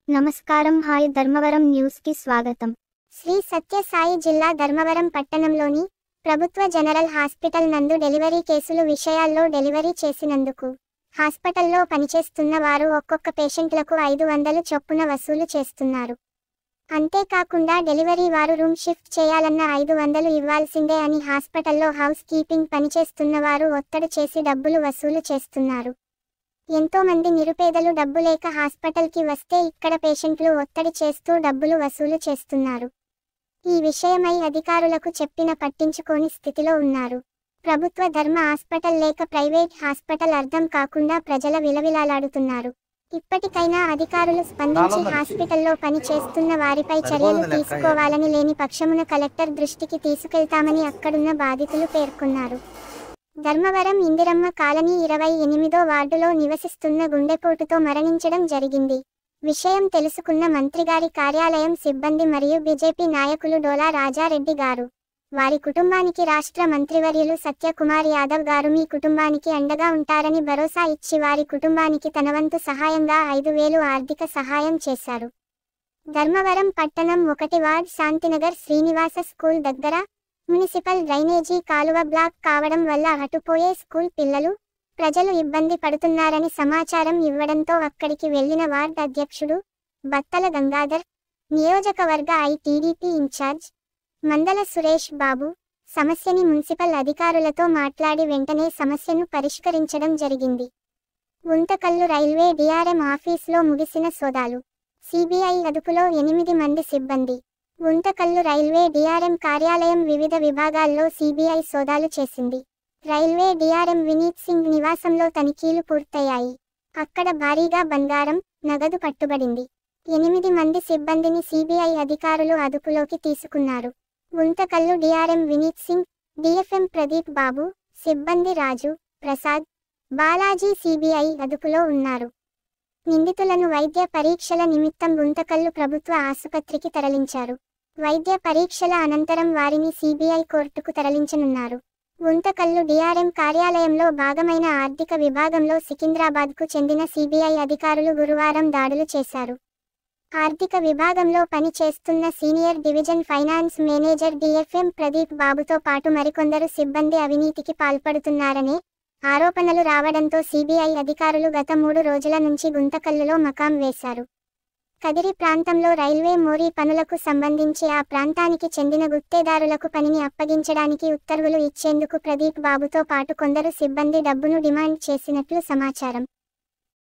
నమస్కారం. హాయ్ ధర్మవరం న్యూస్కి స్వాగతం. శ్రీ సత్యసాయి జిల్లా ధర్మవరం పట్టణంలోని ప్రభుత్వ జనరల్ హాస్పిటల్ నందు డెలివరీ కేసులు విషయాల్లో డెలివరీ చేసినందుకు హాస్పిటల్లో పనిచేస్తున్న వారు ఒక్కొక్క పేషెంట్లకు 500 చొప్పున వసూలు చేస్తున్నారు. అంతేకాకుండా డెలివరీ వారు రూమ్ షిఫ్ట్ చేయాలన్న 500 ఇవ్వాల్సిందే అని హాస్పిటల్లో హౌస్ కీపింగ్ పనిచేస్తున్న వారు ఒత్తిడి చేసి డబ్బులు వసూలు చేస్తున్నారు. ఎంతో మంది నిరుపేదలు డబ్బు లేక హాస్పిటల్కి వస్తే ఇక్కడ పేషెంట్లు ఒత్తిడి చేస్తూ డబ్బులు వసూలు చేస్తున్నారు. ఈ విషయమై అధికారులకు చెప్పిన పట్టించుకోని స్థితిలో ఉన్నారు. ప్రభుత్వ ధర్మ హాస్పిటల్ లేక ప్రైవేట్ హాస్పిటల్ అర్థం కాకుండా ప్రజల విలవిలాలాడుతున్నారు. ఇప్పటికైనా అధికారులు స్పందించి హాస్పిటల్లో పని చేస్తున్న వారిపై చర్యలు తీసుకోవాలని, లేని పక్షమున కలెక్టర్ దృష్టికి తీసుకెళ్తామని అక్కడున్న బాధితులు పేర్కొన్నారు. ధర్మవరం ఇందిరమ్మ కాలనీ 28వ వార్డులో నివసిస్తున్న గుండెపోటుతో మరణించడం జరిగింది. విషయం తెలుసుకున్న మంత్రిగారి కార్యాలయం సిబ్బంది మరియు బీజేపీ నాయకులు డోలా రాజారెడ్డి గారు, వారి కుటుంబానికి రాష్ట్ర మంత్రివర్యులు సత్యకుమార్ యాదవ్ గారు మీ కుటుంబానికి అండగా ఉంటారని భరోసా ఇచ్చి వారి కుటుంబానికి తనవంతు సహాయంగా 5,000 ఆర్థిక సహాయం చేశారు. ధర్మవరం పట్టణం 1 వార్డ్ శాంతినగర్ శ్రీనివాస స్కూల్ దగ్గర మున్సిపల్ డ్రైనేజీ కాలువ బ్లాక్ కావడం వల్ల అటుపోయే స్కూల్ పిల్లలు, ప్రజలు ఇబ్బంది పడుతున్నారని సమాచారం ఇవ్వడంతో అక్కడికి వెళ్లిన వార్డ్ అధ్యక్షుడు బత్తల గంగాధర్, నియోజకవర్గ టీడీపీ ఇన్ఛార్జ్ మందల సురేష్ బాబు సమస్యని మున్సిపల్ అధికారులతో మాట్లాడి వెంటనే సమస్యను పరిష్కరించడం జరిగింది. గుంతకల్లు రైల్వే డిఆర్ఎం ఆఫీసులో ముగిసిన సోదాలు. సిబిఐ అదుపులో 8 మంది సిబ్బంది. గుంతకల్లు రైల్వే డిఆర్ఎం కార్యాలయం వివిధ విభాగాల్లో సిబిఐ సోదాలు చేసింది. రైల్వే డిఆర్ఎం వినీత్ సింగ్ నివాసంలో తనిఖీలు పూర్తయ్యాయి. అక్కడ భారీగా బంగారం, నగదు పట్టుబడింది. 8 మంది సిబ్బందిని సిబిఐ అధికారులు అదుపులోకి తీసుకున్నారు. గుంతకల్లు డిఆర్ఎం వినీత్ సింగ్, డిఎఫ్ఎం ప్రదీప్ బాబు, సిబ్బంది రాజు, ప్రసాద్, బాలాజీ సిబిఐ అదుపులో ఉన్నారు. నిందితులను వైద్య పరీక్షల నిమిత్తం గుంతకల్లు ప్రభుత్వ ఆసుపత్రికి తరలించారు. వైద్య పరీక్షల అనంతరం వారిని సిబిఐ కోర్టుకు తరలించనున్నారు. గుంతకల్లు డిఆర్ఎం కార్యాలయంలో భాగమైన ఆర్థిక విభాగంలో సికింద్రాబాద్కు చెందిన సిబిఐ అధికారులు గురువారం దాడులు చేశారు. ఆర్థిక విభాగంలో పని చేస్తున్న senior division finance manager DFM Pradeep బాబుతో పాటు మరికొందరు సిబ్బంది అవినీతికి పాల్పడుతున్నారనే ఆరోపణలు రావడంతో సిబిఐ అధికారులు గత 3 రోజుల నుంచి గుంతకల్లులో మకాం వేశారు. కదిరి ప్రాంతంలో రైల్వే మోరీ పనులకు సంబంధించి ఆ ప్రాంతానికి చెందిన గుత్తేదారులకు పనిని అప్పగించడానికి ఉత్తర్వులు ఇచ్చేందుకు ప్రదీప్ బాబుతో పాటు కొందరు సిబ్బంది డబ్బును డిమాండ్ చేసినట్లు సమాచారం.